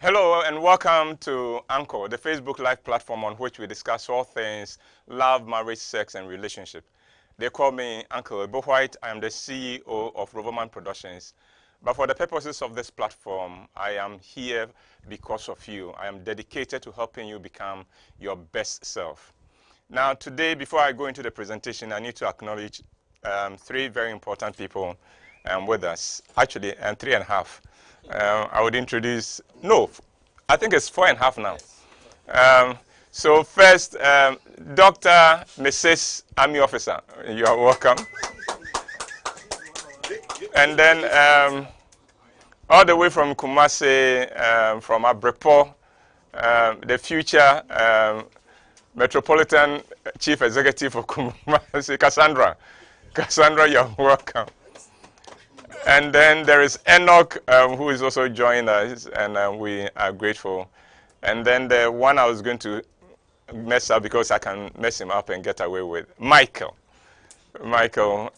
Hello and welcome to ENCORE, the Facebook Live platform on which we discuss all things love, marriage, sex, and relationship. They call me Uncle WHYTE. I am the CEO of Roverman Productions. But for the purposes of this platform, I am here because of you. I am dedicated to helping you become your best self. Now, today, before I go into the presentation, I need to acknowledge three very important people with us. Actually, and three and a half. I would introduce, no, I think it's 4.5 now. So first, Dr. Mrs. Army Officer, you are welcome. And then all the way from Kumasi, from Abrepo, the future Metropolitan Chief Executive of Kumasi, Cassandra. Cassandra, you're welcome. And then there is Enoch, who is also joining us, and we are grateful. And then the one I was going to mess up because I can mess him up and get away with, Michael. Michael,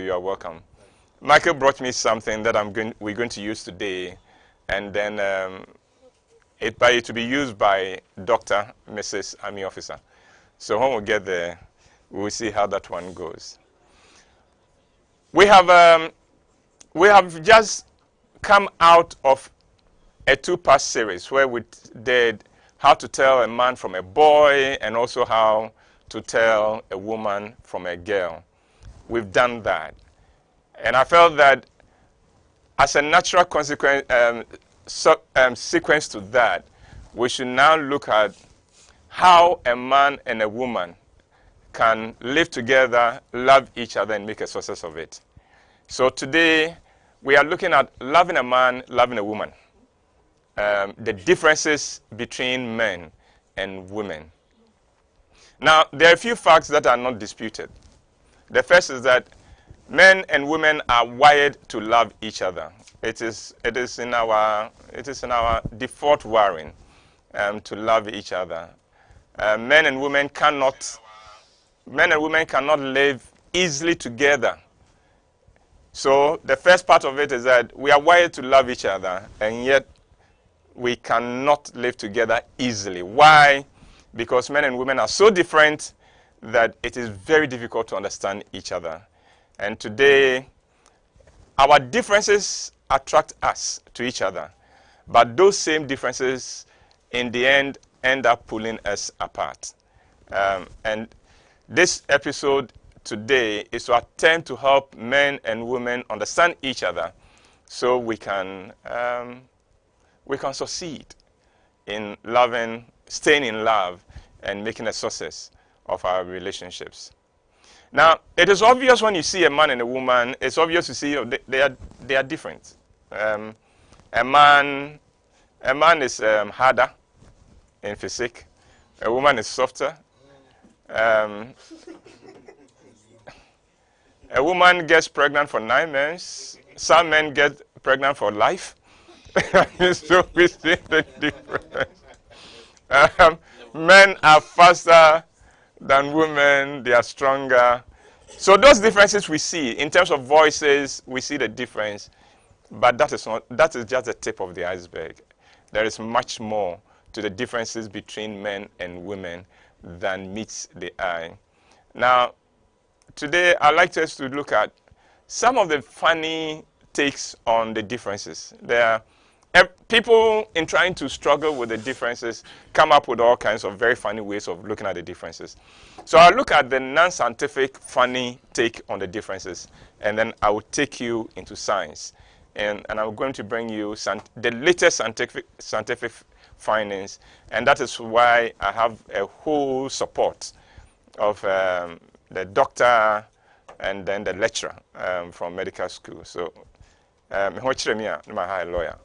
you are welcome. Michael brought me something that we're going to use today, and then it will be used by Dr. Mrs. Army Officer. So when we get there, we'll see how that one goes. We have just come out of a 2-part series where we did how to tell a man from a boy and also how to tell a woman from a girl. We've done that. And I felt that as a natural consequence, sequence to that, we should now look at how a man and a woman can live together, love each other, and make a success of it. So today, we are looking at loving a man, loving a woman. The differences between men and women. Now, there are a few facts that are not disputed. The first is that men and women are wired to love each other. It is in our default wiring to love each other. Men and women cannot live easily together. So the first part of it is that we are wired to love each other, and yet we cannot live together easily. Why? Because men and women are so different that it is very difficult to understand each other. And today, our differences attract us to each other, but those same differences in the end up pulling us apart. And this episode today is to attempt to help men and women understand each other so we can succeed in loving, staying in love, and making a success of our relationships. Now, it is obvious when you see a man and a woman, it's obvious to see they are different. A man is harder in physique. A woman is softer. A woman gets pregnant for 9 months. Some men get pregnant for life. So we see the difference. Men are faster than women. They are stronger. So those differences we see in terms of voices, we see the difference. But that is just the tip of the iceberg. There is much more to the differences between men and women than meets the eye. Now, today, I'd like us to look at some of the funny takes on the differences. There are people in trying to struggle with the differences come up with all kinds of very funny ways of looking at the differences. So I'll look at the non-scientific funny take on the differences, and then I will take you into science. And I'm going to bring you the latest scientific findings, and that is why I have a whole support of the doctor and then the lecturer from medical school. So, I'm a lawyer.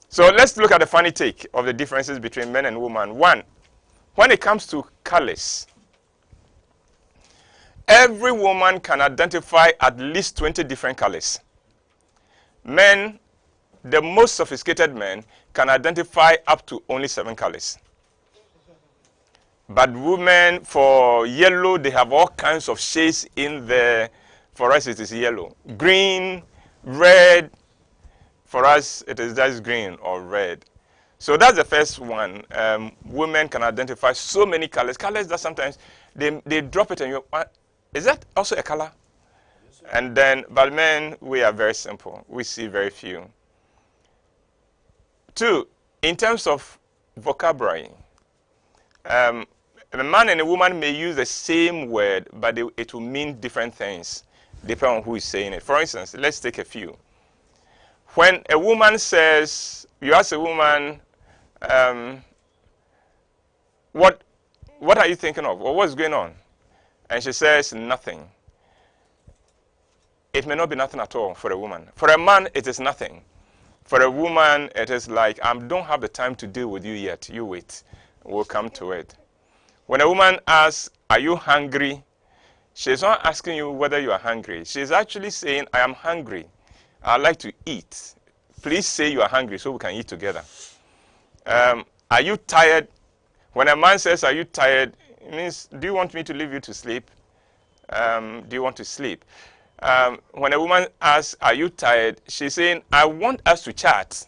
So let's look at the funny take of the differences between men and women. One, when it comes to colors, every woman can identify at least 20 different colors. Men, the most sophisticated men, can identify up to only 7 colors. But women, for yellow, they have all kinds of shades in there. For us, it is yellow. Green, red, For us, it is just green or red. So that's the first one. Women can identify so many colors. Colors that sometimes they drop it and you, is that also a color? And then, but men, we are very simple. We see very few. Two, in terms of vocabulary, a man and a woman may use the same word, but it will mean different things depending on who is saying it. For instance, let's take a few. When a woman says, you ask a woman, what are you thinking of? Or what's going on? And she says, nothing. It may not be nothing at all for a woman. For a man, it is nothing. For a woman, it is like, I don't have the time to deal with you yet. You wait. We'll come to it. When a woman asks, are you hungry? She's not asking you whether you are hungry. She's actually saying, I am hungry. I'd like to eat. Please say you are hungry so we can eat together. Are you tired? When a man says, are you tired? It means, do you want me to leave you to sleep? Do you want to sleep? When a woman asks, are you tired? She's saying, I want us to chat.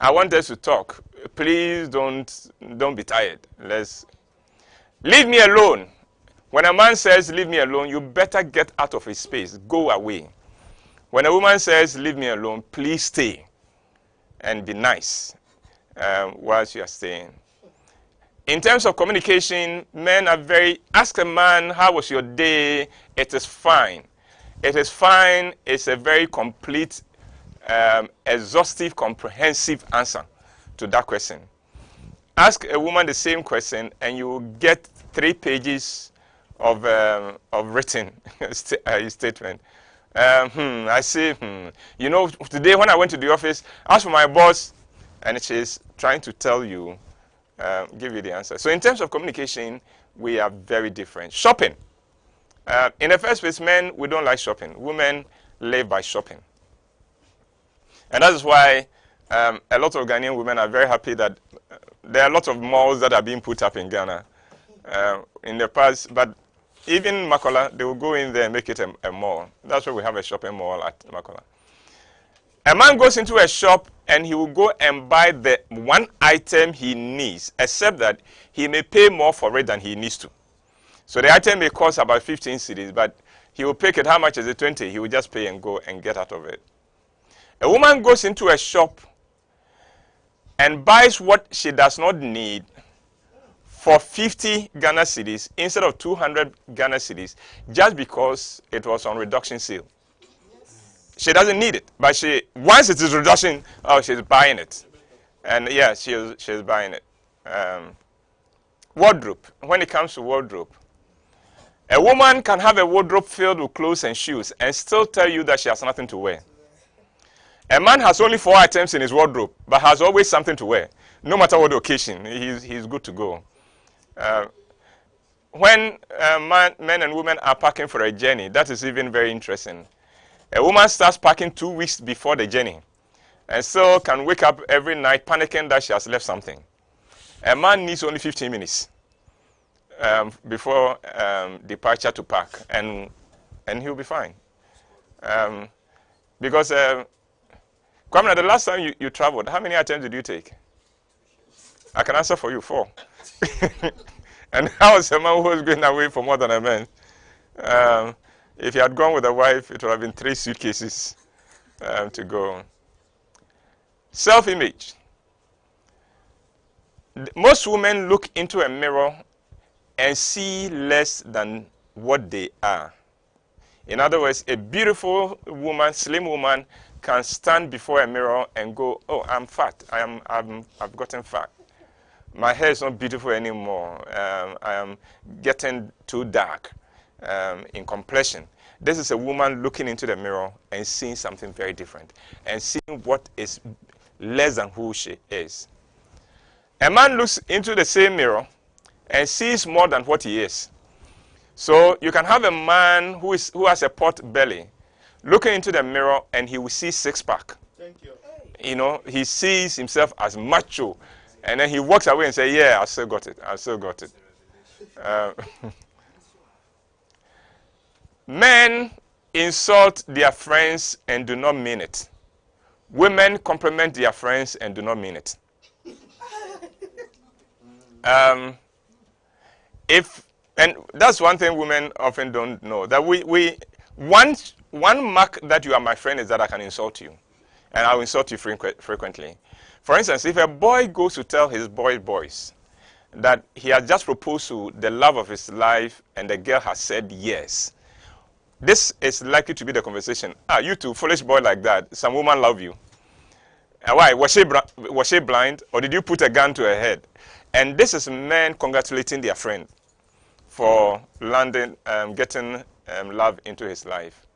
I want us to talk. Please don't be tired. Leave me alone. When a man says, leave me alone, you better get out of his space. Go away. When a woman says, leave me alone, please stay and be nice whilst you are staying. In terms of communication, men are ask a man, how was your day? It is fine. It is fine. It's a very complete, exhaustive, comprehensive answer to that question. Ask a woman the same question and you will get 3 pages of written statement. I see, you know, today when I went to the office, asked for my boss, and she's trying to tell you, give you the answer. So in terms of communication, we are very different. Shopping. In the first place, men, we don't like shopping. Women live by shopping. And that is why a lot of Ghanaian women are very happy that there are a lot of malls that are being put up in Ghana in the past, but even Makola, they will go in there and make it a mall. That's why we have a shopping mall at Makola. A man goes into a shop and he will go and buy the one item he needs, except that he may pay more for it than he needs to. So the item may cost about 15 cedis, but he will pick it. How much is it? 20. He will just pay and go and get out of it. A woman goes into a shop and buys what she does not need for 50 Ghana cedis instead of 200 Ghana cedis, just because it was on reduction sale. She doesn't need it, but once it is reduction, she's buying it. And yeah, she's buying it. Wardrobe. When it comes to wardrobe, a woman can have a wardrobe filled with clothes and shoes and still tell you that she has nothing to wear. A man has only 4 items in his wardrobe, but has always something to wear. No matter what the occasion, he's good to go. When men and women are packing for a journey, that is even very interesting. A woman starts packing 2 weeks before the journey and still can wake up every night panicking that she has left something. A man needs only 15 minutes before departure to pack, and he'll be fine. Because, Kwamina, the last time you traveled, how many items did you take? I can answer for you, 4. And how was a man who was going away for more than a month? If he had gone with a wife, it would have been 3 suitcases to go. Self-image. Most women look into a mirror and see less than what they are. In other words, a beautiful woman, slim woman, can stand before a mirror and go, oh, I'm fat. I've gotten fat. My hair is not beautiful anymore. I am getting too dark in complexion. This is a woman looking into the mirror and seeing something very different and seeing what is less than who she is. A man looks into the same mirror and sees more than what he is. So you can have a man who has a pot belly looking into the mirror and he will see 6-pack. Thank you. You know, he sees himself as macho. And then he walks away and says, yeah, I still got it. I still got it. Men insult their friends and do not mean it. Women compliment their friends and do not mean it. And that's one thing women often don't know, that one mark that you are my friend is that I can insult you, and I'll insult you frequently. For instance, if a boy goes to tell his boys that he has just proposed to the love of his life and the girl has said yes, this is likely to be the conversation. You two foolish boy like that, some woman love you. Why? Was she blind, or did you put a gun to her head? And this is men congratulating their friend for landing, getting love into his life.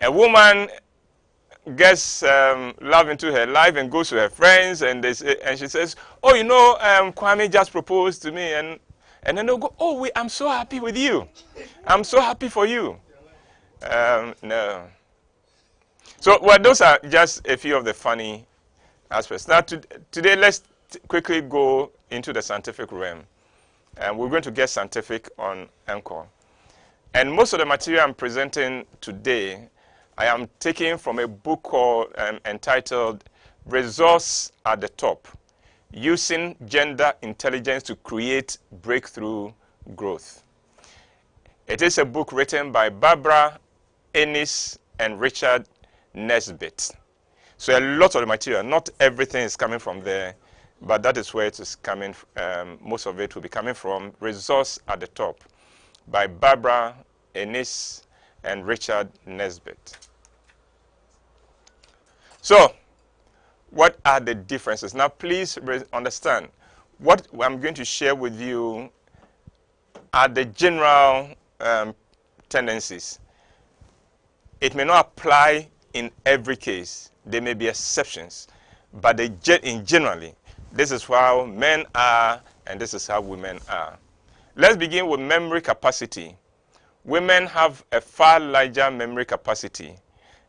A woman gets love into her life and goes to her friends, and she says, "Oh, Kwame just proposed to me," and then they'll go, "Oh, I'm so happy with you. I'm so happy for you." No. So, well, those are just a few of the funny aspects. Now, today, let's quickly go into the scientific realm. And we're going to get scientific on ENCORE. And most of the material I'm presenting today, I am taking from a book called entitled Resource at the Top, Using Gender Intelligence to Create Breakthrough Growth. It is a book written by Barbara Ennis and Richard Nesbitt. So a lot of the material, not everything is coming from there, but that is where it is coming. Most of it will be coming from Resource at the Top by Barbara Ennis and Richard Nesbitt. So, what are the differences? Now, please understand, what I'm going to share with you are the general tendencies. It may not apply in every case. There may be exceptions, but generally, this is how men are, and this is how women are. Let's begin with memory capacity. Women have a far larger memory capacity,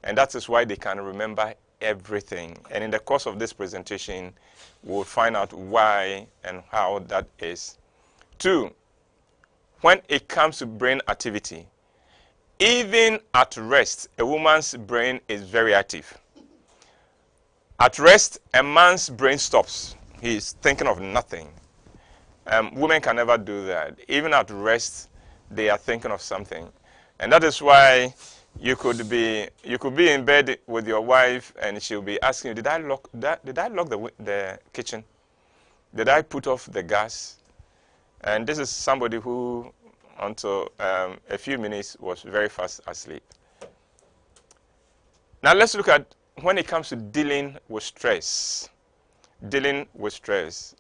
and that is why they can remember everything. And in the course of this presentation, we'll find out why and how that is. 2, when it comes to brain activity, even at rest, a woman's brain is very active. At rest, a man's brain stops. He's thinking of nothing. Women can never do that. Even at rest, they are thinking of something. And that is why you could be in bed with your wife and she'll be asking you, did I lock the kitchen? Did I put off the gas? And this is somebody who, until a few minutes, was very fast asleep. Now let's look at when it comes to dealing with stress. Dealing with stress.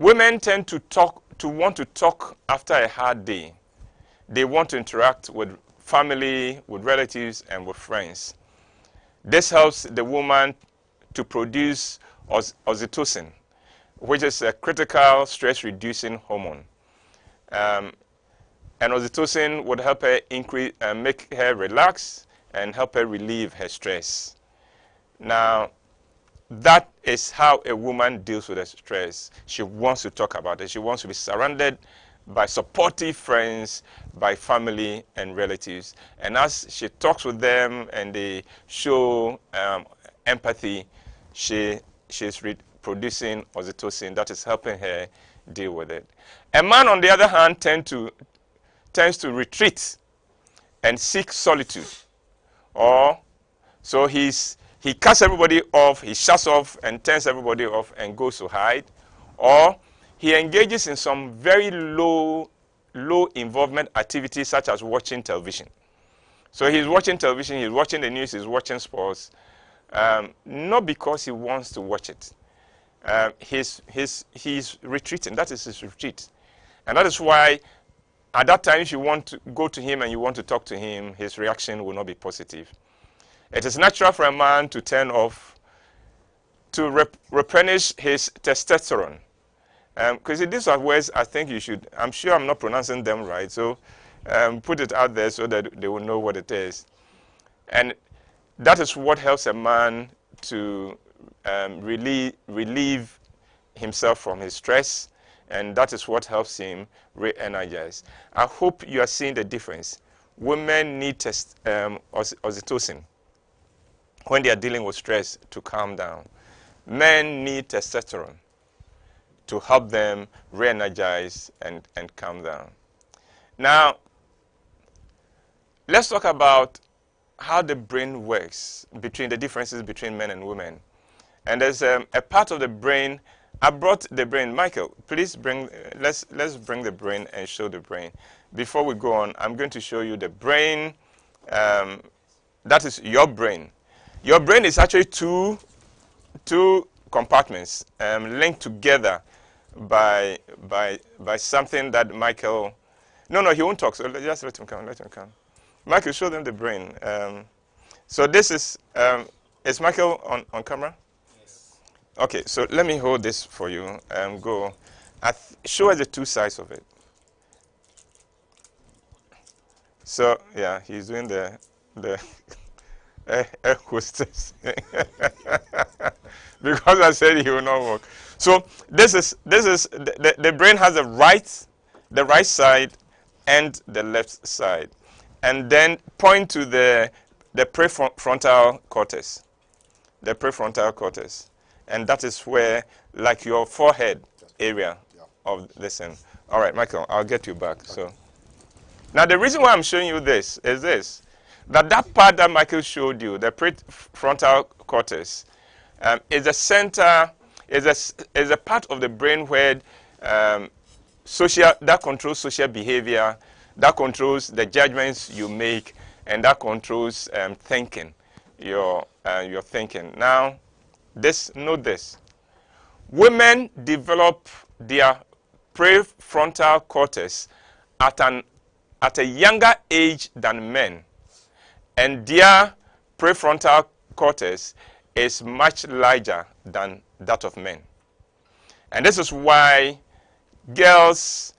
Women tend to want to talk after a hard day. They want to interact with family, with relatives, and with friends. This helps the woman to produce oxytocin, which is a critical stress-reducing hormone. And oxytocin would help her make her relax and help her relieve her stress. Now, that is how a woman deals with her stress. She wants to talk about it. She wants to be surrounded by supportive friends, by family and relatives. And as she talks with them and they show empathy, she's producing oxytocin that is helping her deal with it. A man, on the other hand, tends to retreat and seek solitude. So he cuts everybody off, he shuts off and turns everybody off and goes to hide. Or he engages in some very low involvement activities such as watching television. So he's watching television, he's watching the news, he's watching sports, not because he wants to watch it. He's retreating. That is his retreat. And that is why at that time, if you want to go to him and you want to talk to him, his reaction will not be positive. It is natural for a man to turn off, to replenish his testosterone. Because these are words I think you should, I'm sure I'm not pronouncing them right, so put it out there so that they will know what it is. And that is what helps a man to relieve himself from his stress, and that is what helps him re-energize. I hope you are seeing the difference. Women need oxytocin. when they are dealing with stress to calm down. Men need testosterone to help them re-energize and calm down. Now, let's talk about how the brain works, between the differences between men and women. And there's a part of the brain. I brought the brain. Michael, please bring. Let's bring the brain and show the brain. Before we go on, I'm going to show you the brain. That is your brain. Your brain is actually two compartments linked together by something that Michael. No, he won't talk. So just let him come. Let him come. Michael, show them the brain. So this is Michael on camera? Yes. Okay, so let me hold this for you. Go. Show us the two sides of it. So yeah, he's doing the air hostess because I said he will not work. So this is the brain has the right side and the left side, and then point to the prefrontal cortex, and that is where, like your forehead area of this thing. All right, Michael, I'll get you back. So now the reason why I'm showing you this is this. That part that Michael showed you, the prefrontal cortex, is a center, is a part of the brain where that controls social behavior, that controls the judgments you make, and that controls thinking, your thinking. Now, note this: women develop their prefrontal cortex at a younger age than men. And their prefrontal cortex is much larger than that of men. And this is why girls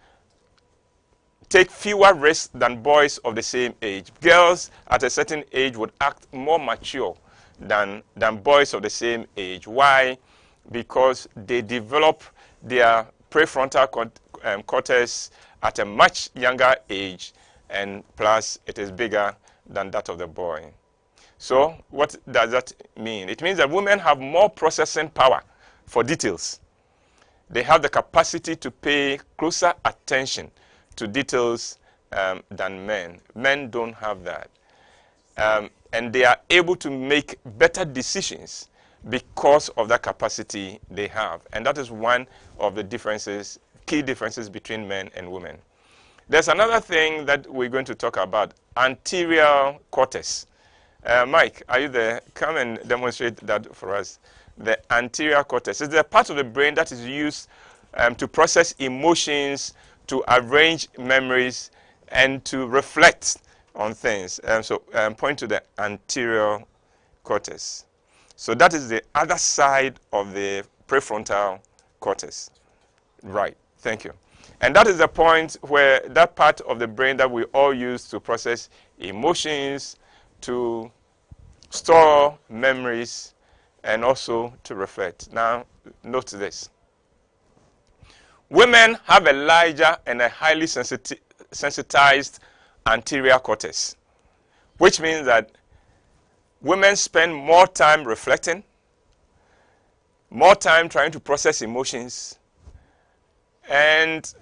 take fewer risks than boys of the same age. Girls at a certain age would act more mature than boys of the same age. Why? Because they develop their prefrontal cortex at a much younger age, and plus it is bigger than that of the boy. So what does that mean? It means that women have more processing power for details. They have the capacity to pay closer attention to details than men. Men don't have that. And they are able to make better decisions because of that capacity they have. And that is one of the key differences between men and women. There's another thing that we're going to talk about, anterior cortex. Mike, are you there? Come and demonstrate that for us. The anterior cortex is the part of the brain that is used to process emotions, to arrange memories, and to reflect on things. So point to the anterior cortex. So that is the other side of the prefrontal cortex. Right, thank you. And that is the point where that part of the brain that we all use to process emotions, to store memories, and also to reflect. Now, note this. Women have a larger and a highly sensitized anterior cortex, which means that women spend more time reflecting, more time trying to process emotions, and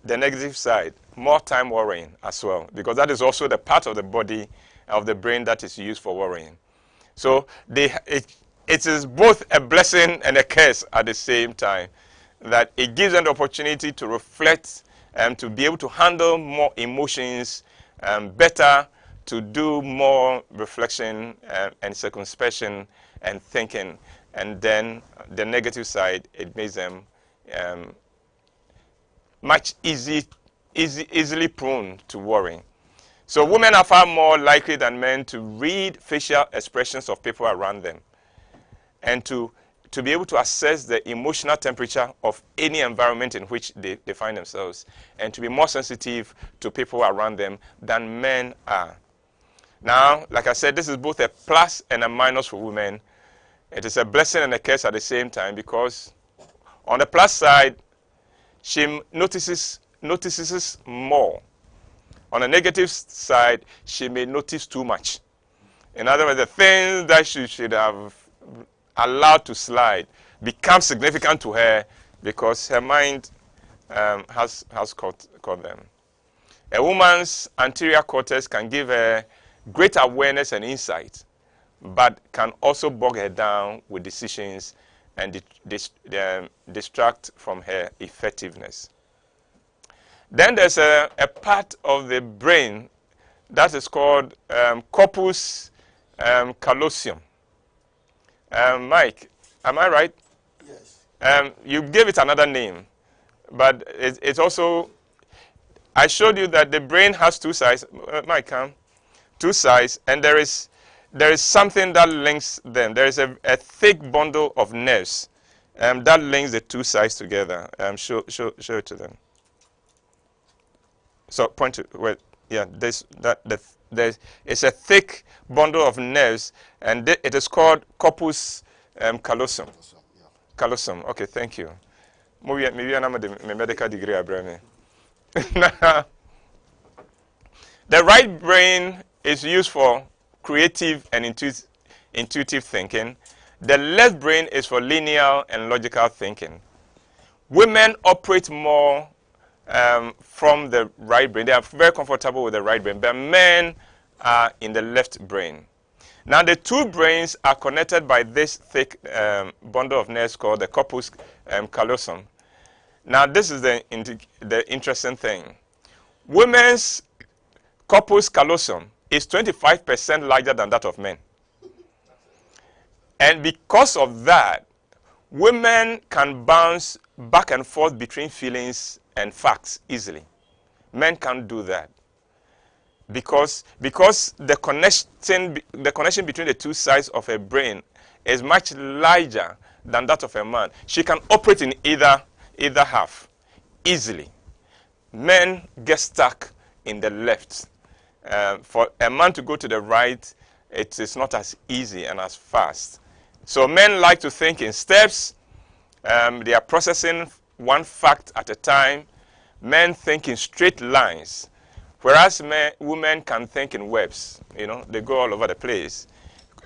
the negative side, more time worrying as well, because that is also the part of the body, of the brain that is used for worrying. So it is both a blessing and a curse at the same time, that it gives them the opportunity to reflect and to be able to handle more emotions better, to do more reflection and circumspection and thinking. And then the negative side, it makes them much easily prone to worrying. So women are far more likely than men to read facial expressions of people around them, and to be able to assess the emotional temperature of any environment in which they find themselves, and to be more sensitive to people around them than men are. Now, like I said, this is both a plus and a minus for women. It is a blessing and a curse at the same time, because on the plus side, she notices more. On the negative side, she may notice too much. In other words, the things that she should have allowed to slide become significant to her because her mind has caught them. A woman's anterior cortex can give her great awareness and insight, but can also bog her down with decisions and distract from her effectiveness. Then there's a part of the brain that is called corpus callosum. Mike, am I right? Yes. You gave it another name, but it's also, I showed you that the brain has two sides. Mike, come. Two sides, and there is something that links them. There is a thick bundle of nerves that links the two sides together. Show it to them. So point to where, yeah, it's a thick bundle of nerves, and it is called corpus callosum. Yeah. Callosum. Okay, thank you. Maybe I'm a medical degree. The right brain is used for creative and intuitive thinking. The left brain is for linear and logical thinking. Women operate more from the right brain. They are very comfortable with the right brain, but men are in the left brain. Now, the two brains are connected by this thick bundle of nerves called the corpus callosum. Now, this is the interesting thing. Women's corpus callosum is 25% larger than that of men. And because of that, women can bounce back and forth between feelings and facts easily. Men can't do that. Because the connection between the two sides of her brain is much larger than that of a man. She can operate in either half easily. Men get stuck in the left. For a man to go to the right, it is not as easy and as fast. So men like to think in steps. They are processing one fact at a time. Men think in straight lines, whereas women can think in webs. You know, they go all over the place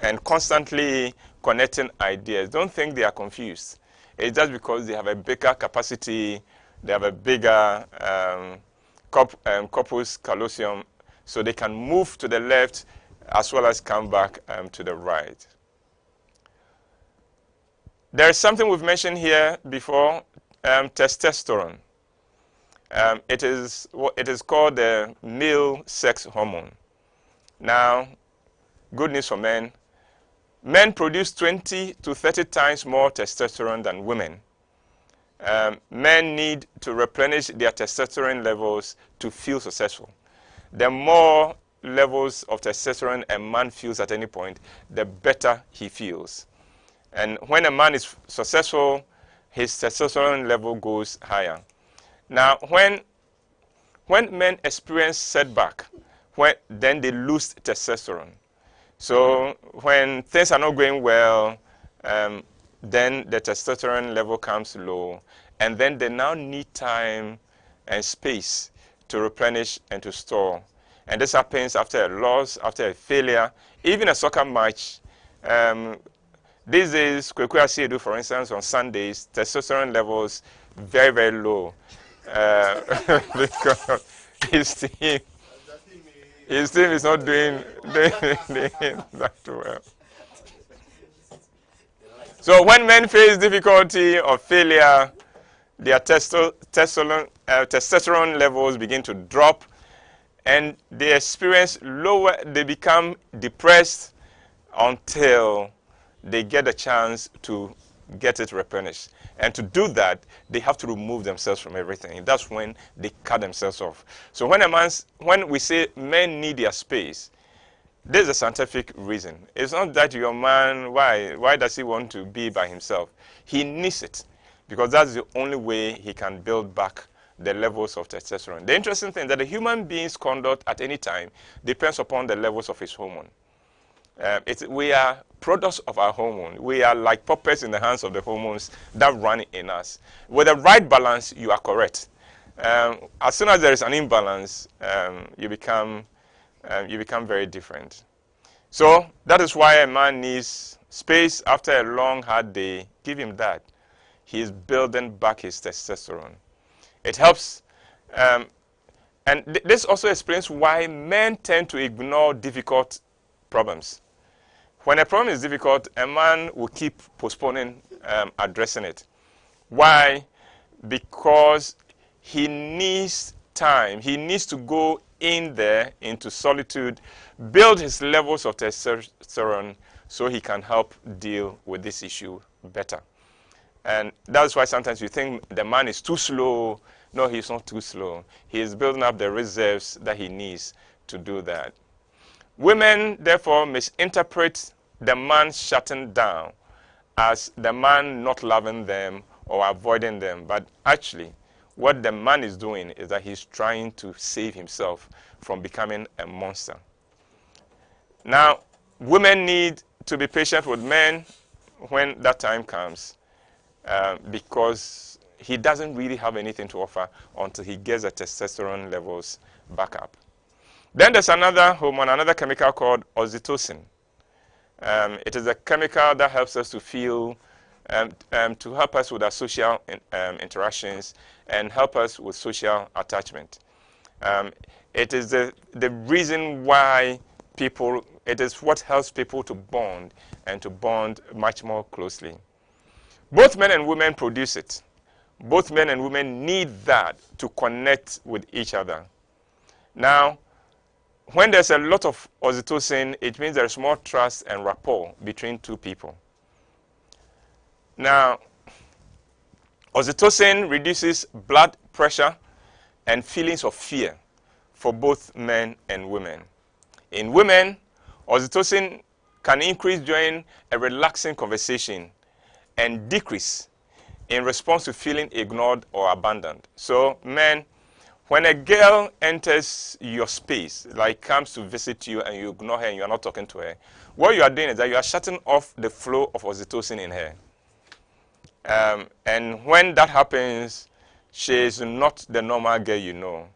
and constantly connecting ideas. Don't think they are confused. It's just because they have a bigger capacity, they have a bigger corpus callosum, so they can move to the left as well as come back to the right. There is something we've mentioned here before, testosterone. It is called the male sex hormone. Now, good news for men. Men produce 20 to 30 times more testosterone than women. Men need to replenish their testosterone levels to feel successful. The more levels of testosterone a man feels at any point, the better he feels. And when a man is successful, his testosterone level goes higher. Now, when men experience setback, then they lose testosterone. So when things are not going well, then the testosterone level comes low, and then they now need time and space to replenish and to store. And this happens after a loss, after a failure, even a soccer match. These days, Kweku Asiedu, for instance, on Sundays, testosterone levels very, very low. Because his team is not doing that well. So when men face difficulty or failure, their testosterone levels begin to drop, and they experience lower, they become depressed until they get a chance to get it replenished. And to do that, they have to remove themselves from everything. That's when they cut themselves off. So when we say men need their space, there's a scientific reason. It's not that your man, why does he want to be by himself? He needs it, because that's the only way he can build back the levels of testosterone. The interesting thing is that the human being's conduct at any time depends upon the levels of his hormone. We are products of our hormone. We are like puppets in the hands of the hormones that run in us. With the right balance, you are correct. As soon as there is an imbalance, you become very different. So that is why a man needs space after a long, hard day. Give him that. He is building back his testosterone. It helps. And this also explains why men tend to ignore difficult problems. When a problem is difficult, a man will keep postponing addressing it. Why? Because he needs time. He needs to go in there into solitude, build his levels of testosterone so he can help deal with this issue better. And that's why sometimes you think the man is too slow. No, he's not too slow. He is building up the reserves that he needs to do that. Women, therefore, misinterpret the man shutting down as the man not loving them or avoiding them. But actually, what the man is doing is that he's trying to save himself from becoming a monster. Now, women need to be patient with men when that time comes because he doesn't really have anything to offer until he gets the testosterone levels back up. Then there's another hormone, another chemical called oxytocin. It is a chemical that helps us to feel, to help us with our social interactions and help us with social attachment. It is the reason why it is what helps people to bond and to bond much more closely. Both men and women produce it. Both men and women need that to connect with each other. Now, when there's a lot of oxytocin, it means there's more trust and rapport between two people. Now, oxytocin reduces blood pressure and feelings of fear for both men and women. In women, oxytocin can increase during a relaxing conversation and decrease in response to feeling ignored or abandoned. So, men, when a girl enters your space, like comes to visit you and you ignore her and you are not talking to her, what you are doing is that you are shutting off the flow of oxytocin in her. And when that happens, she is not the normal girl you know.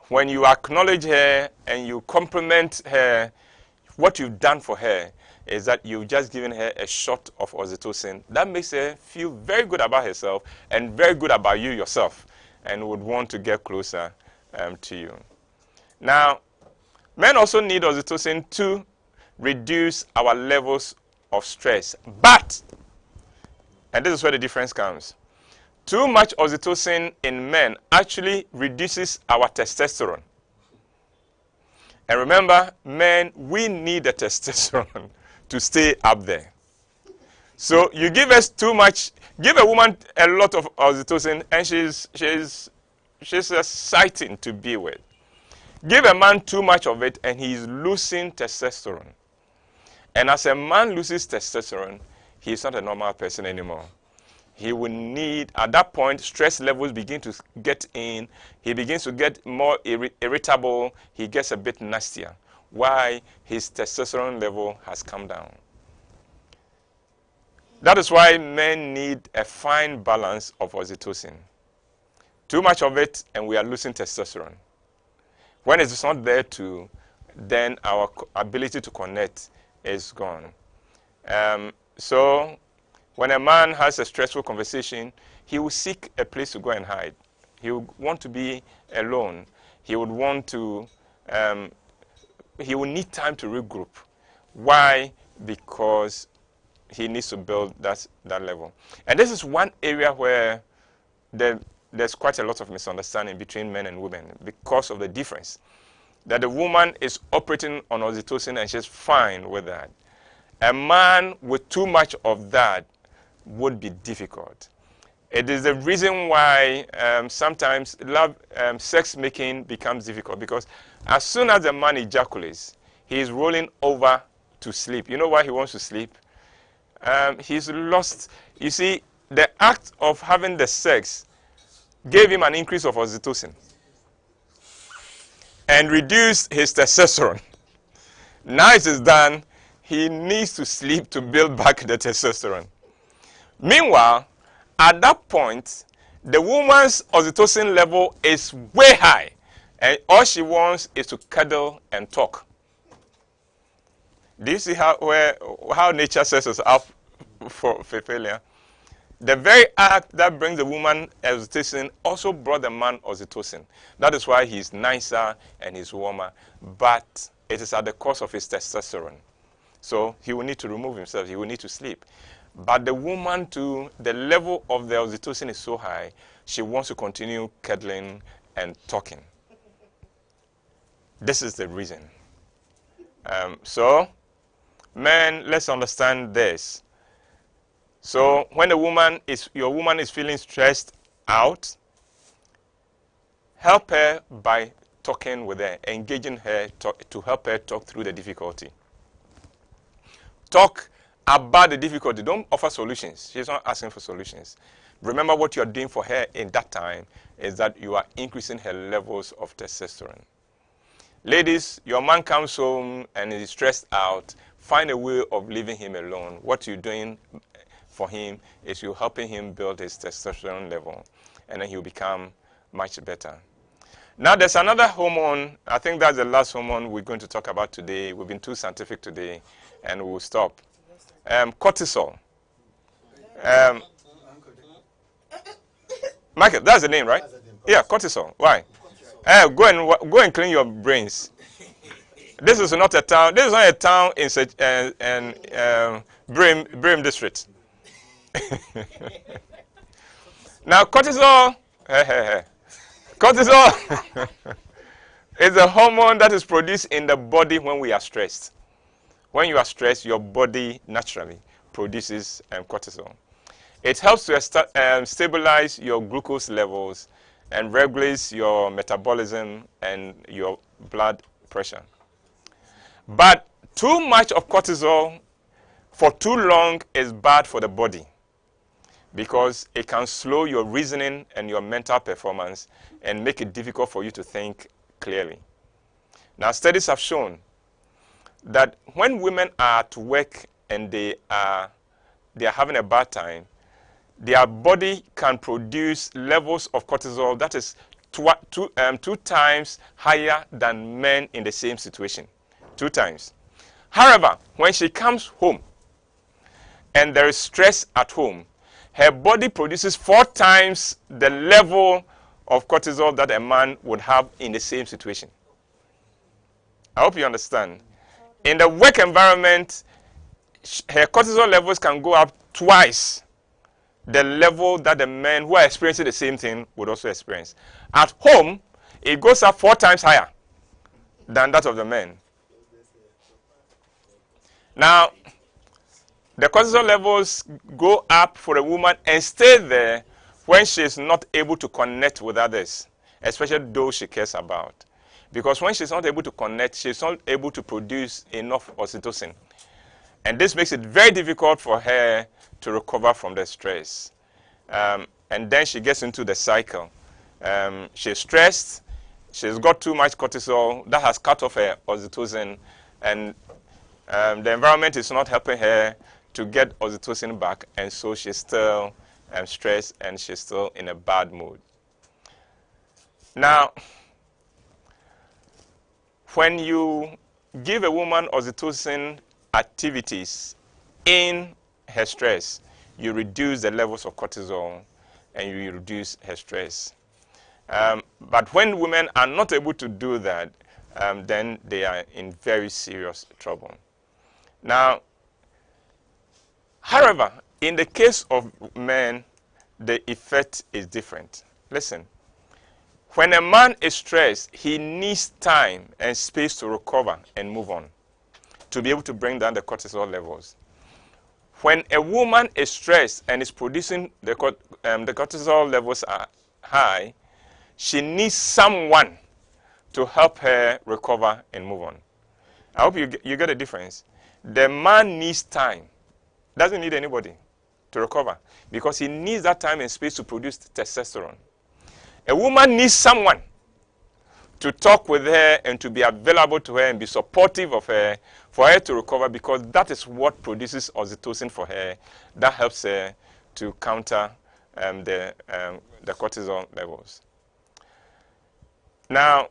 When you acknowledge her and you compliment her, what you've done for her is that you've just given her a shot of oxytocin. That makes her feel very good about herself and very good about you yourself and would want to get closer to you. Now, men also need oxytocin to reduce our levels of stress. But, and this is where the difference comes, too much oxytocin in men actually reduces our testosterone. And remember, men, we need the testosterone to stay up there. So you give us too much, give a woman a lot of oxytocin and she's exciting to be with. Give a man too much of it and he's losing testosterone. And as a man loses testosterone, he's not a normal person anymore. He will need, at that point, stress levels begin to get in. He begins to get more irritable. He gets a bit nastier. Why? His testosterone level has come down. That is why men need a fine balance of oxytocin. Too much of it, and we are losing testosterone. When it is not there too, then our ability to connect is gone. So, when a man has a stressful conversation, he will seek a place to go and hide. He will want to be alone. He would want to, he will need time to regroup. Why? Because he needs to build that level. And this is one area where there's quite a lot of misunderstanding between men and women because of the difference. That the woman is operating on oxytocin and she's fine with that. A man with too much of that would be difficult. It is the reason why sometimes sex making becomes difficult, because as soon as the man ejaculates, he is rolling over to sleep. You know why he wants to sleep? He's lost. You see, the act of having the sex gave him an increase of oxytocin and reduced his testosterone. Now it is done, he needs to sleep to build back the testosterone. Meanwhile, at that point, the woman's oxytocin level is way high, and all she wants is to cuddle and talk. Do you see how nature sets us up for failure? The very act that brings the woman oxytocin also brought the man oxytocin. That is why he's nicer and he's warmer, but it is at the cost of his testosterone. So he will need to remove himself. He will need to sleep. But the woman, too, the level of the oxytocin is so high, she wants to continue cuddling and talking. This is the reason. So, men, let's understand this. So, when your woman is feeling stressed out, help her by talking with her, engaging her to help her talk through the difficulty. Talk about the difficulty. Don't offer solutions. She's not asking for solutions. Remember, what you're doing for her in that time is that you are increasing her levels of testosterone. Ladies, your man comes home and is stressed out. Find a way of leaving him alone. What you're doing for him is you're helping him build his testosterone level, and then he'll become much better. Now, there's another hormone. I think that's the last hormone we're going to talk about today. We've been too scientific today, and we'll stop. Cortisol. Michael, that's the name, right? Yeah, cortisol. Why? Go and clean your brains. This is not a town. This is not a town in Brim district. Now, cortisol is a hormone that is produced in the body when we are stressed. When you are stressed, your body naturally produces cortisol. It helps to stabilize your glucose levels and regulates your metabolism and your blood pressure. But too much of cortisol for too long is bad for the body because it can slow your reasoning and your mental performance and make it difficult for you to think clearly. Now, studies have shown that when women are at work and they are having a bad time, their body can produce levels of cortisol that is two times higher than men in the same situation. 2 times. However, when she comes home and there is stress at home, her body produces 4 times the level of cortisol that a man would have in the same situation. I hope you understand. In the work environment, her cortisol levels can go up twice the level that the men who are experiencing the same thing would also experience. At home, it goes up 4 times higher than that of the men. Now, the cortisol levels go up for a woman and stay there when she is not able to connect with others, especially those she cares about. Because when she's not able to connect, she's not able to produce enough oxytocin. And this makes it very difficult for her to recover from the stress. And then she gets into the cycle. She's stressed. She's got too much cortisol. That has cut off her oxytocin. And the environment is not helping her to get oxytocin back. And so she's still stressed and she's still in a bad mood. Now, when you give a woman oxytocin activities in her stress, you reduce the levels of cortisol and you reduce her stress. But when women are not able to do that, then they are in very serious trouble. Now, however, in the case of men, the effect is different. Listen, when a man is stressed, he needs time and space to recover and move on, to be able to bring down the cortisol levels. When a woman is stressed and is producing the cortisol levels are high, she needs someone to help her recover and move on. I hope you get a difference. The man needs time, doesn't need anybody to recover because he needs that time and space to produce testosterone. A woman needs someone to talk with her and to be available to her and be supportive of her for her to recover because that is what produces oxytocin for her. That helps her to counter the cortisol levels. Now,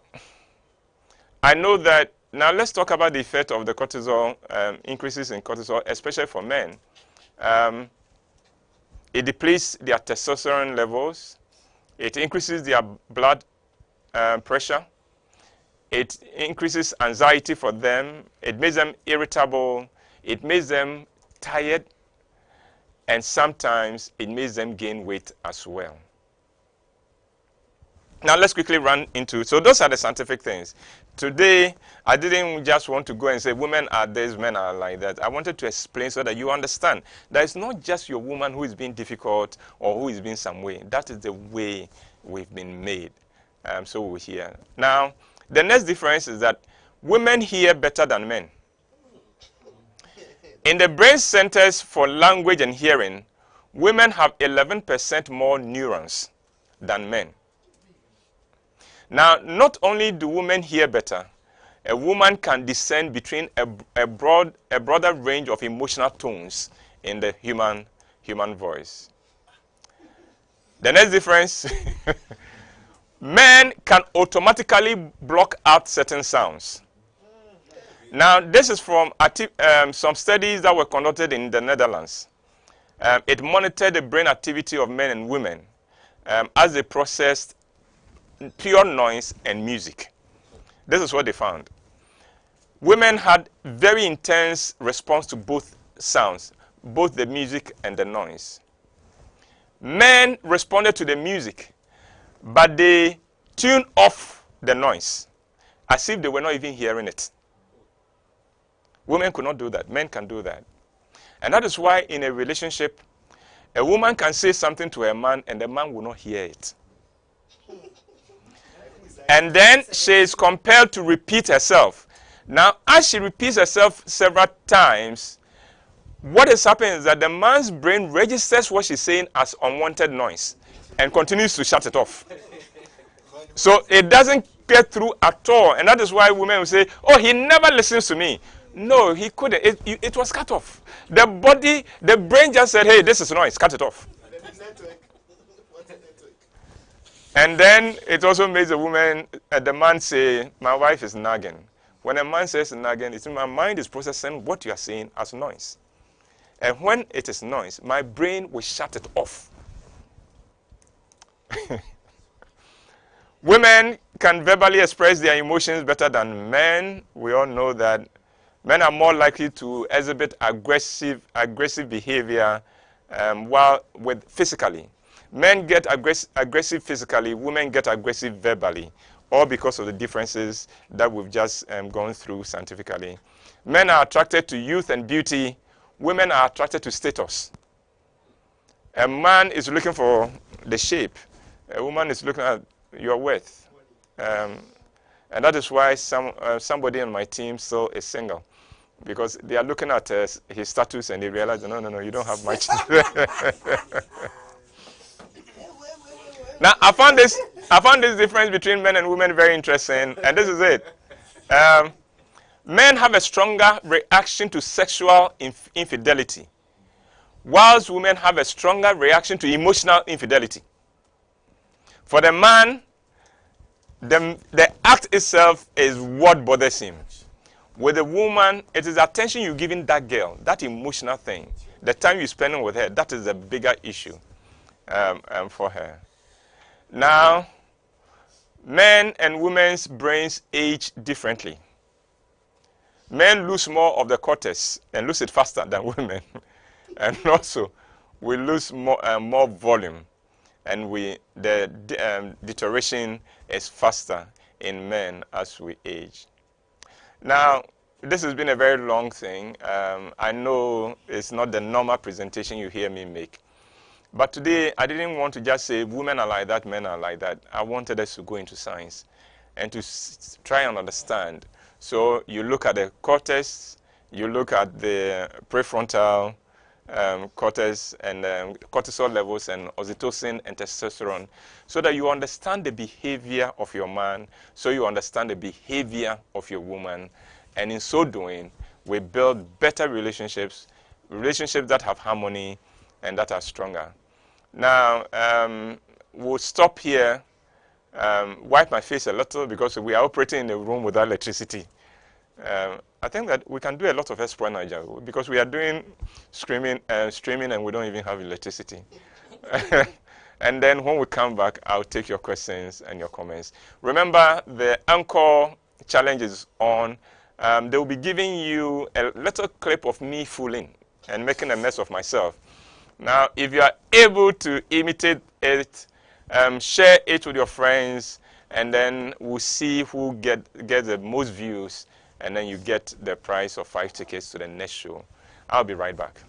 I know that Now let's talk about the effect of the cortisol, increases in cortisol, especially for men. It depletes their testosterone levels. It increases their blood pressure. It increases anxiety for them. It makes them irritable. It makes them tired. And sometimes it makes them gain weight as well. Now let's quickly run into, so those are the scientific things. Today, I didn't just want to go and say women are this, men are like that. I wanted to explain so that you understand that it's not just your woman who is being difficult or who is being some way. That is the way we've been made. So we hear. Now, the next difference is that women hear better than men. In the brain centers for language and hearing, women have 11% more neurons than men. Now, not only do women hear better, a woman can discern between a broader range of emotional tones in the human voice. The next difference, men can automatically block out certain sounds. Now, this is from some studies that were conducted in the Netherlands. It monitored the brain activity of men and women as they processed pure noise and music. This is what they found. Women had very intense response to both sounds, both the music and the noise. Men responded to the music, but they tuned off the noise as if they were not even hearing it. Women could not do that. Men can do that. And that is why in a relationship, a woman can say something to a man and the man will not hear it. And then she is compelled to repeat herself. Now, as she repeats herself several times, what is happening is that the man's brain registers what she's saying as unwanted noise and continues to shut it off. So it doesn't get through at all. And that is why women will say, oh, he never listens to me. No, he couldn't. It was cut off. The brain just said, hey, this is noise, cut it off. And then it also makes the man say, my wife is nagging. When a man says nagging, it's my mind is processing what you are saying as noise. And when it is noise, my brain will shut it off. Women can verbally express their emotions better than men. We all know that men are more likely to exhibit aggressive behavior physically. Men get aggressive physically, women get aggressive verbally, all because of the differences that we've just gone through scientifically. Men are attracted to youth and beauty, women are attracted to status. A man is looking for the shape, a woman is looking at your worth. And that is why somebody on my team still is single, because they are looking at his status and they realize, no, you don't have much. Now, I found this difference between men and women very interesting, and this is it. Men have a stronger reaction to sexual infidelity, whilst women have a stronger reaction to emotional infidelity. For the man, the act itself is what bothers him. With a woman, it is the attention you're giving that girl, that emotional thing, the time you're spending with her, that is the bigger issue for her. Now, men and women's brains age differently. Men lose more of the cortex and lose it faster than women. And also, we lose more volume. And the deterioration is faster in men as we age. Now, this has been a very long thing. I know it's not the normal presentation you hear me make. But today, I didn't want to just say women are like that, men are like that. I wanted us to go into science and to try and understand. So you look at the cortex, you look at the prefrontal cortex and cortisol levels and oxytocin and testosterone, so that you understand the behavior of your man, so you understand the behavior of your woman. And in so doing, we build better relationships that have harmony and that are stronger. Now, we'll stop here, wipe my face a little because we are operating in a room without electricity. I think that we can do a lot of espionage because we are doing streaming and we don't even have electricity. And then when we come back, I'll take your questions and your comments. Remember, the ENCORE challenge is on. They will be giving you a little clip of me fooling and making a mess of myself. Now, if you are able to imitate it, share it with your friends, and then we'll see who get the most views, and then you get the prize of 5 tickets to the next show. I'll be right back.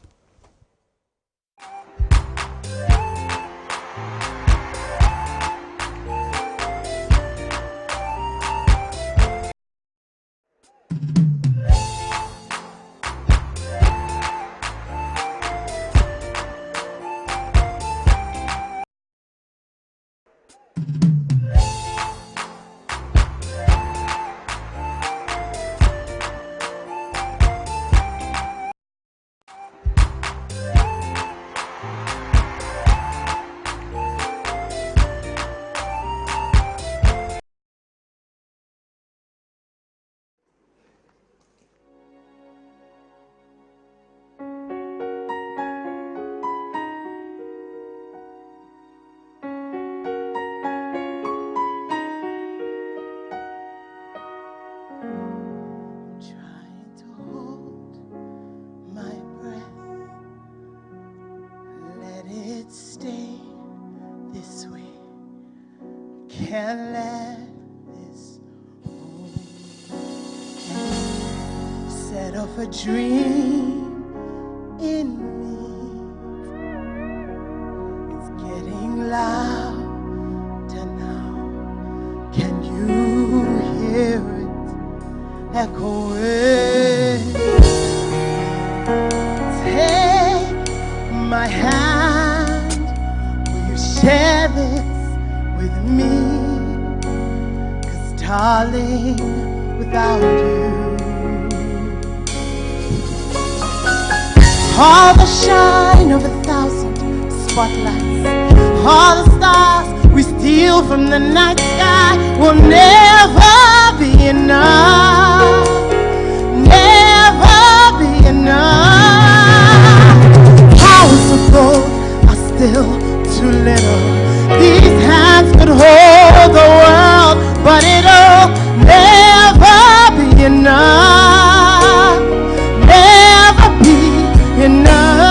Can't let this set off a dream in me. It's getting louder now. Can you hear it echoing? Take my hand, will you share this with me? Darling, without you, all the shine of 1,000 spotlights, all the stars we steal from the night sky will never be enough, never be enough. Hours of gold are still too little. These hands could hold the world, but it'll never be enough, never be enough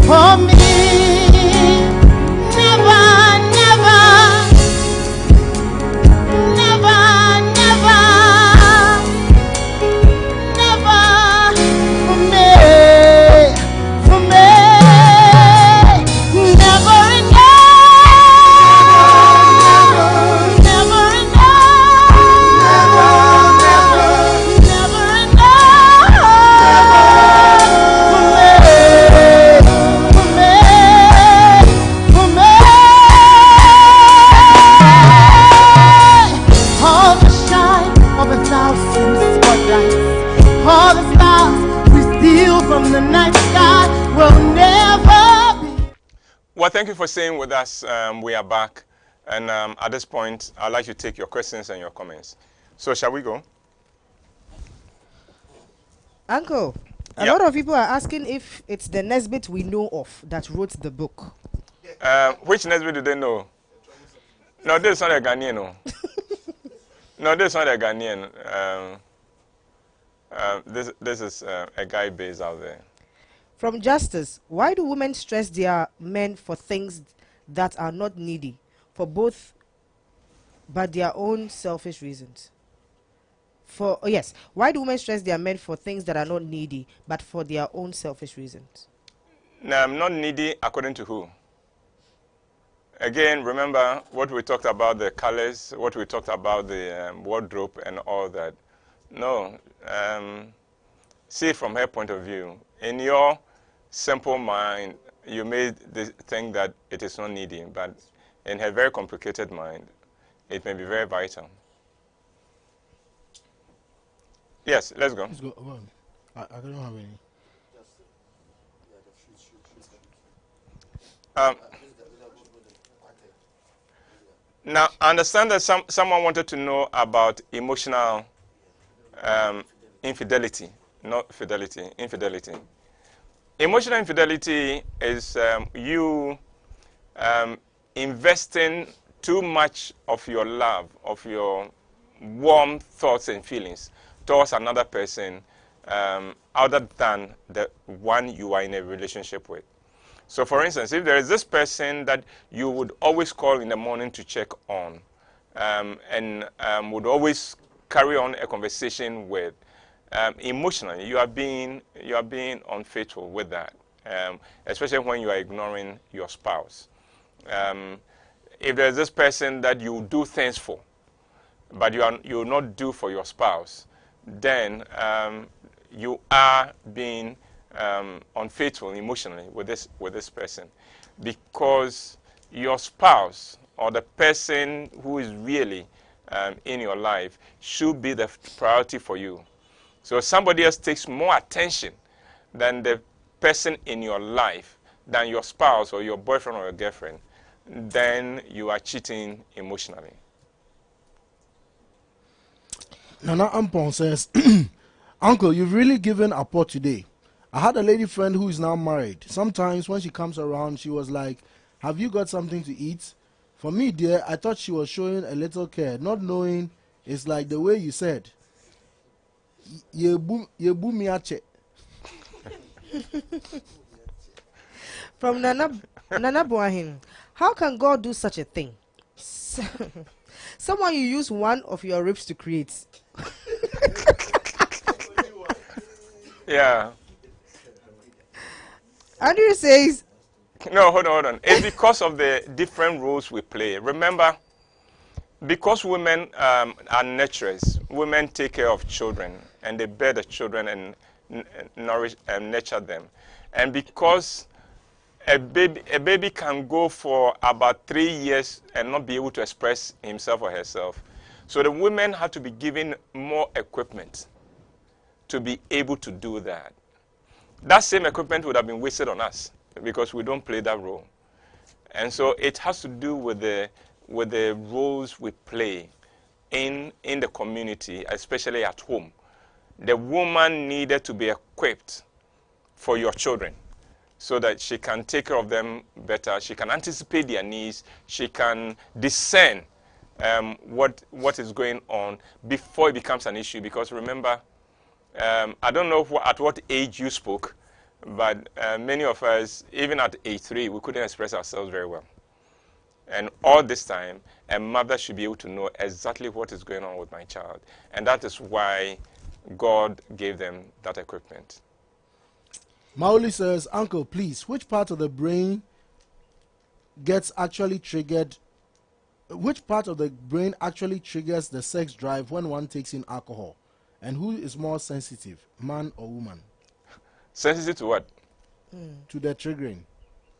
for me. Never, never, never, never, never for me, for me. Well, thank you for staying with us. We are back. And at this point, I'd like to take your questions and your comments. So shall we go? Uncle, a lot of people are asking if it's the Nesbitt we know of that wrote the book. Which Nesbitt do they know? No, this is not a Ghanaian. No, no, this is not a Ghanaian. This is a guy based out there. From Justice, why do women stress their men for things that are not needy, for both but their own selfish reasons? Why do women stress their men for things that are not needy, but for their own selfish reasons? Not needy according to who? Again, remember what we talked about, the colors, what we talked about, the wardrobe and all that. No. See from her point of view. In your simple mind, you may think that it is not needy, but in her very complicated mind, it may be very vital. Yes, let's go. Let's go. I don't have any. Now, I understand that someone wanted to know about emotional infidelity, not fidelity, infidelity. Emotional infidelity is you investing too much of your love, of your warm thoughts and feelings towards another person other than the one you are in a relationship with. So, for instance, if there is this person that you would always call in the morning to check on and would always carry on a conversation with, emotionally, you are being unfaithful with that, especially when you are ignoring your spouse. If there's this person that you do things for, but you will not do for your spouse, then you are being unfaithful emotionally with this person, because your spouse or the person who is really in your life should be the priority for you. So somebody else takes more attention than the person in your life, than your spouse or your boyfriend or your girlfriend, then you are cheating emotionally. Nana Ampon says, Uncle, you've really given a pot today. I had a lady friend who is now married. Sometimes when she comes around, she was like, have you got something to eat? For me, dear, I thought she was showing a little care, not knowing it's like the way you said. Yebu miache. From Nana Boahin, how can God do such a thing? Someone you use one of your ribs to create. Yeah. Andrew says, No, hold on. It's because of the different roles we play. Remember, because women are nurturers, women take care of children and they bear the children and nourish and nurture them. And because a baby can go for about 3 years and not be able to express himself or herself, so the women have to be given more equipment to be able to do that. That same equipment would have been wasted on us because we don't play that role. And so it has to do with the roles we play in the community, especially at home. The woman needed to be equipped for your children so that she can take care of them better, she can anticipate their needs, she can discern what is going on before it becomes an issue. Because remember, I don't know at what age you spoke, but many of us, even at age 3, we couldn't express ourselves very well. And all this time, a mother should be able to know exactly what is going on with my child. And that is why God gave them that equipment. Mauli says, Uncle, please, which part of the brain gets actually triggered? Which part of the brain actually triggers the sex drive when one takes in alcohol? And who is more sensitive, man or woman? Sensitive to what? To the triggering,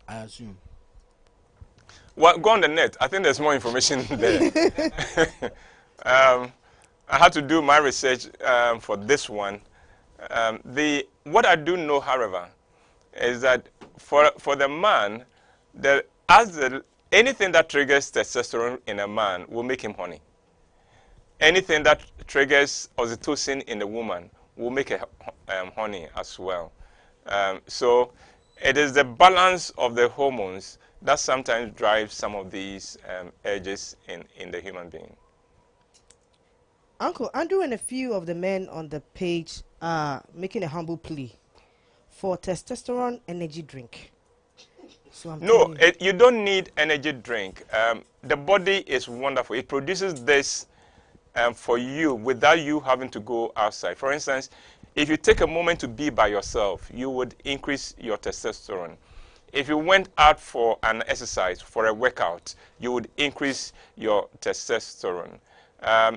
I assume. Well, go on the net. I think there's more information there. I had to do my research for this one. What I do know, however, is that for the man, anything that triggers testosterone in a man will make him horny. Anything that triggers oxytocin in the woman will make her horny as well. So it is the balance of the hormones that sometimes drives some of these urges in the human being. Uncle Andrew and a few of the men on the page are making a humble plea for testosterone energy drink. So you don't need energy drink. The body is wonderful. It produces this for you without you having to go outside. For instance, if you take a moment to be by yourself, you would increase your testosterone. If you went out for an exercise, for a workout, you would increase your testosterone.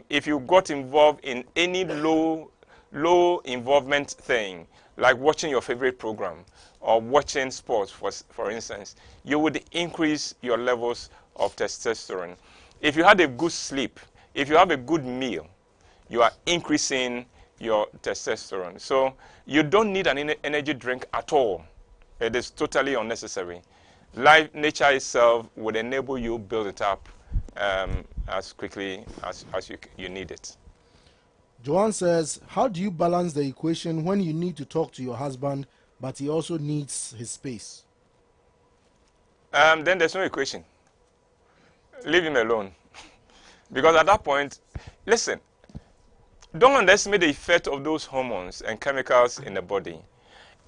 If you got involved in any low involvement thing, like watching your favorite program or watching sports, for instance, you would increase your levels of testosterone. If you had a good sleep, if you have a good meal, you are increasing your testosterone. So you don't need an energy drink at all. It is totally unnecessary. Nature itself would enable you build it up as quickly as you need it. Joanne says, how do you balance the equation when you need to talk to your husband, but he also needs his space? Then there's no equation. Leave him alone. Because at that point, listen, don't underestimate the effect of those hormones and chemicals in the body.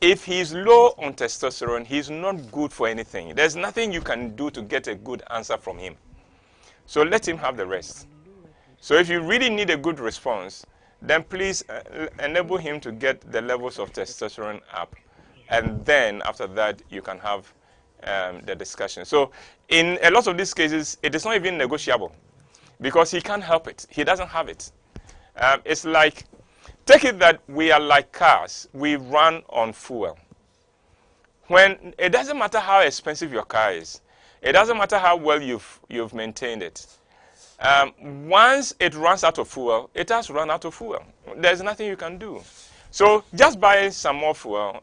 If he's low on testosterone, he's not good for anything. There's nothing you can do to get a good answer from him. So let him have the rest. So if you really need a good response, then please enable him to get the levels of testosterone up. And then after that, you can have the discussion. So in a lot of these cases, it is not even negotiable because he can't help it. He doesn't have it. It's like, take it that we are like cars. We run on fuel. When it doesn't matter how expensive your car is, it doesn't matter how well you've maintained it. Once it runs out of fuel, it has run out of fuel. There's nothing you can do. So just buy some more fuel.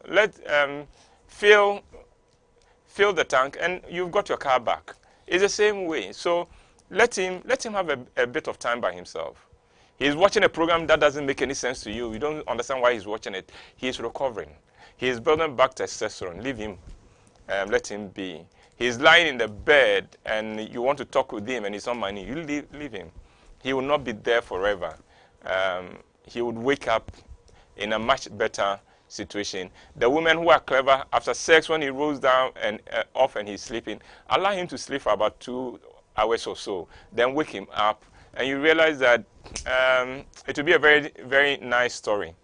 Fill the tank, and you've got your car back. It's the same way. So let him have a bit of time by himself. He's watching a program that doesn't make any sense to you. You don't understand why he's watching it. He's recovering. He's building back testosterone. Leave him. Let him be. He's lying in the bed, and you want to talk with him, and he's not minding. You leave him. He will not be there forever. He would wake up in a much better situation. The women who are clever, after sex, when he rolls down and off and he's sleeping, allow him to sleep for about 2 hours or so. Then wake him up, and you realize that it will be a very, very nice story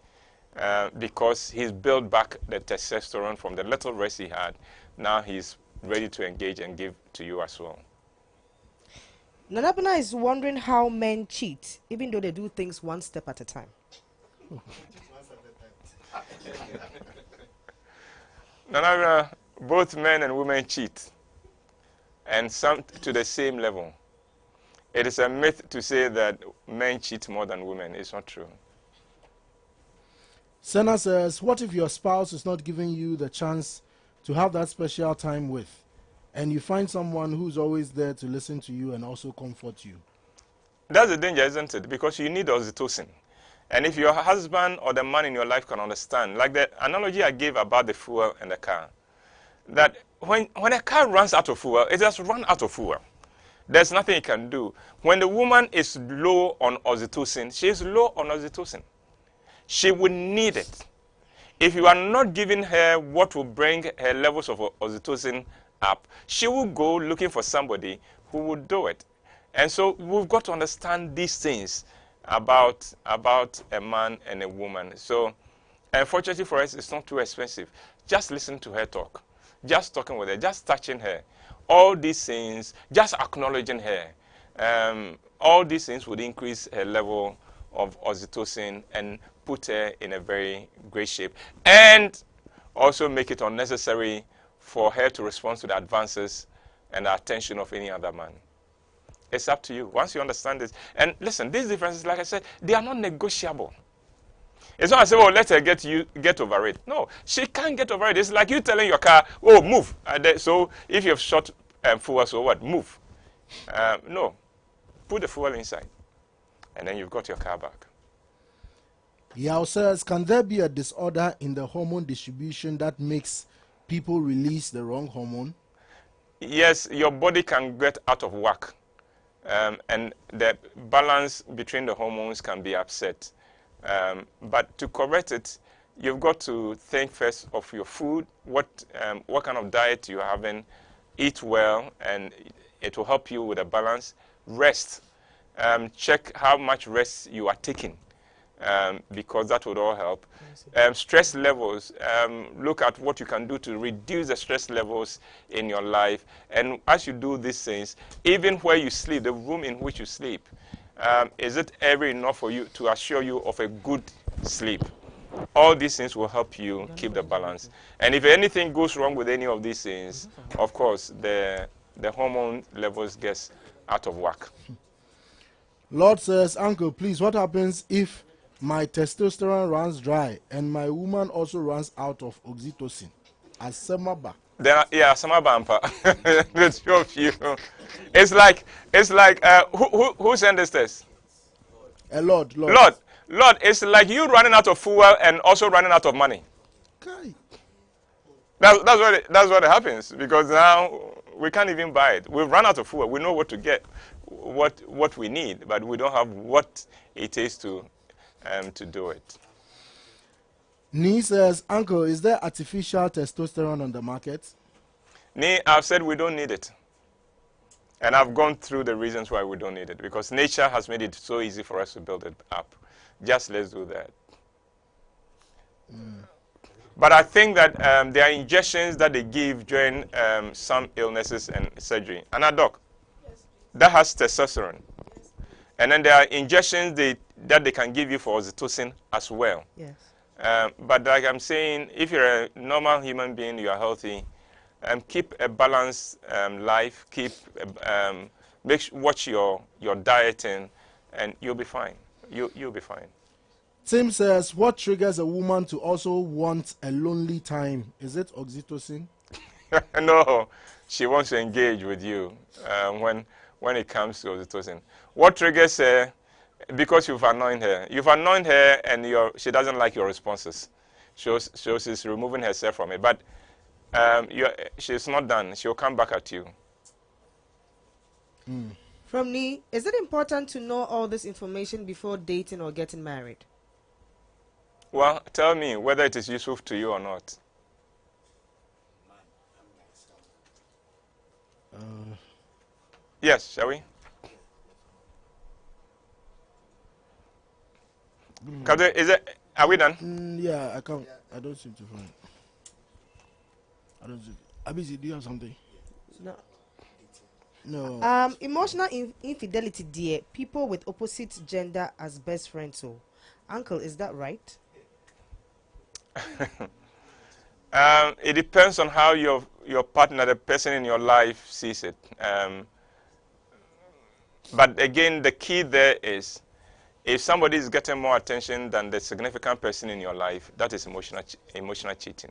because he's built back the testosterone from the little rest he had. Now he's ready to engage and give to you as well. Nanabana is wondering how men cheat, even though they do things one step at a time. Nanabana, both men and women cheat, and some to the same level. It is a myth to say that men cheat more than women. It's not true. Senna says, what if your spouse is not giving you the chance to have that special time with, and you find someone who's always there to listen to you and also comfort you? That's the danger, isn't it? Because you need oxytocin. And if your husband or the man in your life can understand, like the analogy I gave about the fuel and the car, that when a car runs out of fuel, it has run out of fuel. There's nothing you can do. When the woman is low on oxytocin, she is low on oxytocin. She will need it. If you are not giving her what will bring her levels of oxytocin up, she will go looking for somebody who will do it. And so we've got to understand these things about a man and a woman. So unfortunately for us, it's not too expensive. Just listen to her talk. Just talking with her, just touching her. All these things, just acknowledging her. All these things would increase her level of oxytocin and put her in a very great shape. And also make it unnecessary for her to respond to the advances and the attention of any other man. It's up to you. Once you understand this. And listen, these differences, like I said, they are not negotiable. It's not as if, oh, let her get over it. No, she can't get over it. It's like you telling your car, oh, move. So if you have short fuel, so what? Move. No. Put the fuel inside. And then you've got your car back. Yao says, can there be a disorder in the hormone distribution that makes people release the wrong hormone? Yes, your body can get out of whack. And the balance between the hormones can be upset. But to correct it, you've got to think first of your food, what kind of diet you're having, eat well, and it will help you with a balance. Rest. Check how much rest you are taking, because that would all help. Stress levels. Look at what you can do to reduce the stress levels in your life. And as you do these things, even where you sleep, the room in which you sleep, is it ever enough for you to assure you of a good sleep? All these things will help you keep the balance. And if anything goes wrong with any of these things, of course, the hormone levels gets out of whack. Lord says, Uncle, please, what happens if my testosterone runs dry and my woman also runs out of oxytocin? Asemaba. Then yeah, some bumper. The two of you. It's like who sent this test? Lord. Lord, Lord, it's like you running out of fuel and also running out of money. Kai. That's what happens because now we can't even buy it. We've run out of fuel. We know what to get, what we need, but we don't have what it takes to do it. Nee says, Uncle, is there artificial testosterone on the market? Nee, I've said we don't need it. And I've gone through the reasons why we don't need it because nature has made it so easy for us to build it up. Just let's do that. But I think that there are injections that they give during some illnesses and surgery. And a doc, that has testosterone. And then there are injections that they can give you for oxytocin as well. Yes. But like I'm saying, if you're a normal human being, you are healthy, keep a balanced life, watch your dieting, and you'll be fine. You'll be fine. Tim says, what triggers a woman to also want a lonely time? Is it oxytocin? No, she wants to engage with you when it comes to oxytocin. What triggers her? Because you've annoyed her. You've annoyed her, and she doesn't like your responses. She's removing herself from it. But she's not done. She'll come back at you. From Nee, is it important to know all this information before dating or getting married? Well, tell me whether it is useful to you or not. Yes, shall we? Captain, are we done? Yeah, I can't. I don't seem to find. I don't see. Abisi, do you have something? No. No. Emotional infidelity, dear. People with opposite gender as best friends. So, Uncle, is that right? It depends on how your partner, the person in your life, sees it. But again, the key there is, if somebody is getting more attention than the significant person in your life, that is emotional cheating.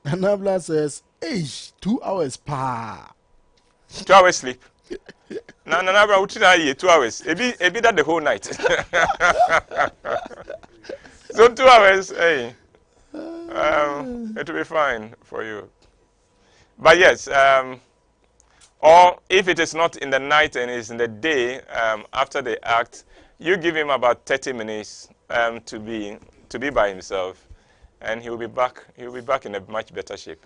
Anabla says, hey, 2 hours pa. 2 hours sleep. No, bro, 2 hours. Ebi that the whole night. So 2 hours, hey, it will be fine for you. But yes, or if it is not in the night and it's in the day after the act, you give him about 30 minutes to be by himself, and he will be back. He will be back in a much better shape.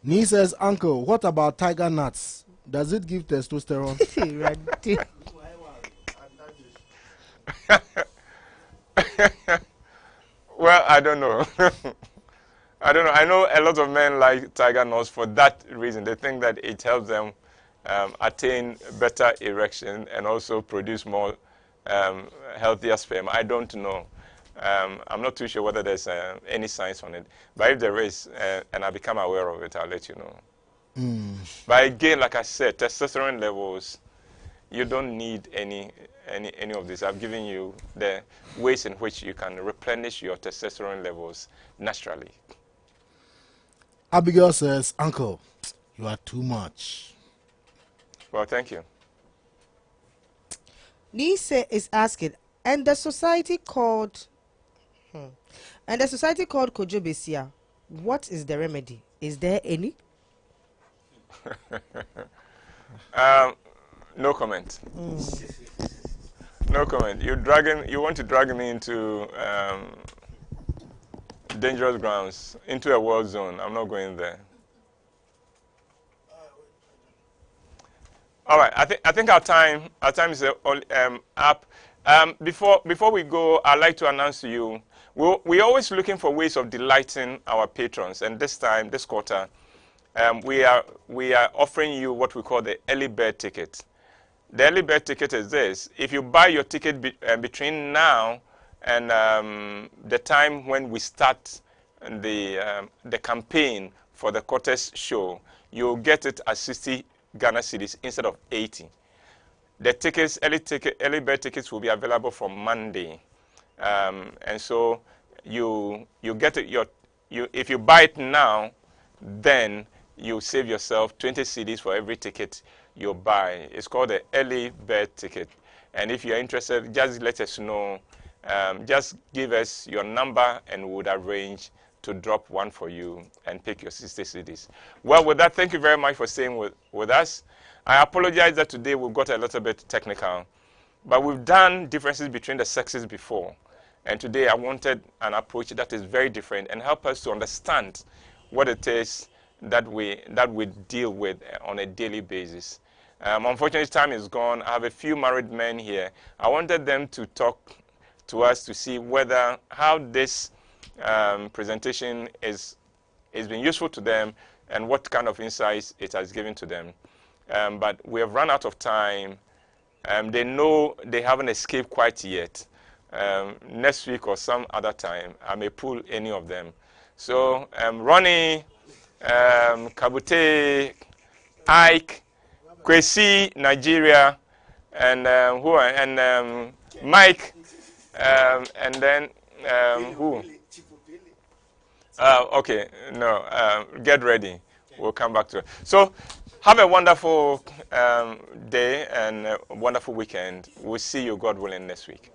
Nee says, Uncle, what about tiger nuts? Does it give testosterone? Well, I don't know. I don't know. I know a lot of men like tiger nuts for that reason. They think that it helps them attain better erection and also produce more healthier sperm. I don't know. I'm not too sure whether there's any science on it. But if there is, and I become aware of it, I'll let you know. But again, like I said, testosterone levels, you don't need any of this. I've given you the ways in which you can replenish your testosterone levels naturally. Abigail says, Uncle, you are too much. Well, thank you. Nise is asking, and the society called Kojo Besia, what is the remedy? Is there any? No comment. No comment. You want to drag me into dangerous grounds, into a war zone. I'm not going there. All right. I think our time is up. Before we go, I'd like to announce to you, we're always looking for ways of delighting our patrons, and this quarter, we are offering you what we call the early bird ticket. The early bird ticket is this: if you buy your ticket between now and the time when we start the campaign for the Cortex show, you'll get it at 60 Ghana cedis instead of 80. The early bird tickets will be available from Monday, and so you get it, if you buy it now, then you save yourself 20 cedis for every ticket you buy. It's called the early bird ticket. And if you're interested, just let us know. Just give us your number and we would arrange to drop one for you and pick your 60 cedis. Well, with that, thank you very much for staying with us. I apologize that today we've got a little bit technical, but we've done differences between the sexes before. And today I wanted an approach that is very different and help us to understand what it is that we deal with on a daily basis. Unfortunately, time is gone. I have a few married men here. I wanted them to talk to us to see how this presentation is been useful to them and what kind of insights it has given to them. But we have run out of time. They know they haven't escaped quite yet. Next week or some other time, I may pull any of them. So Ronnie, Kabute, Ike, Kwesi, Nigeria, and Mike, and then who? Okay, no, get ready. We'll come back to it. So have a wonderful day and a wonderful weekend. We'll see you, God willing, next week.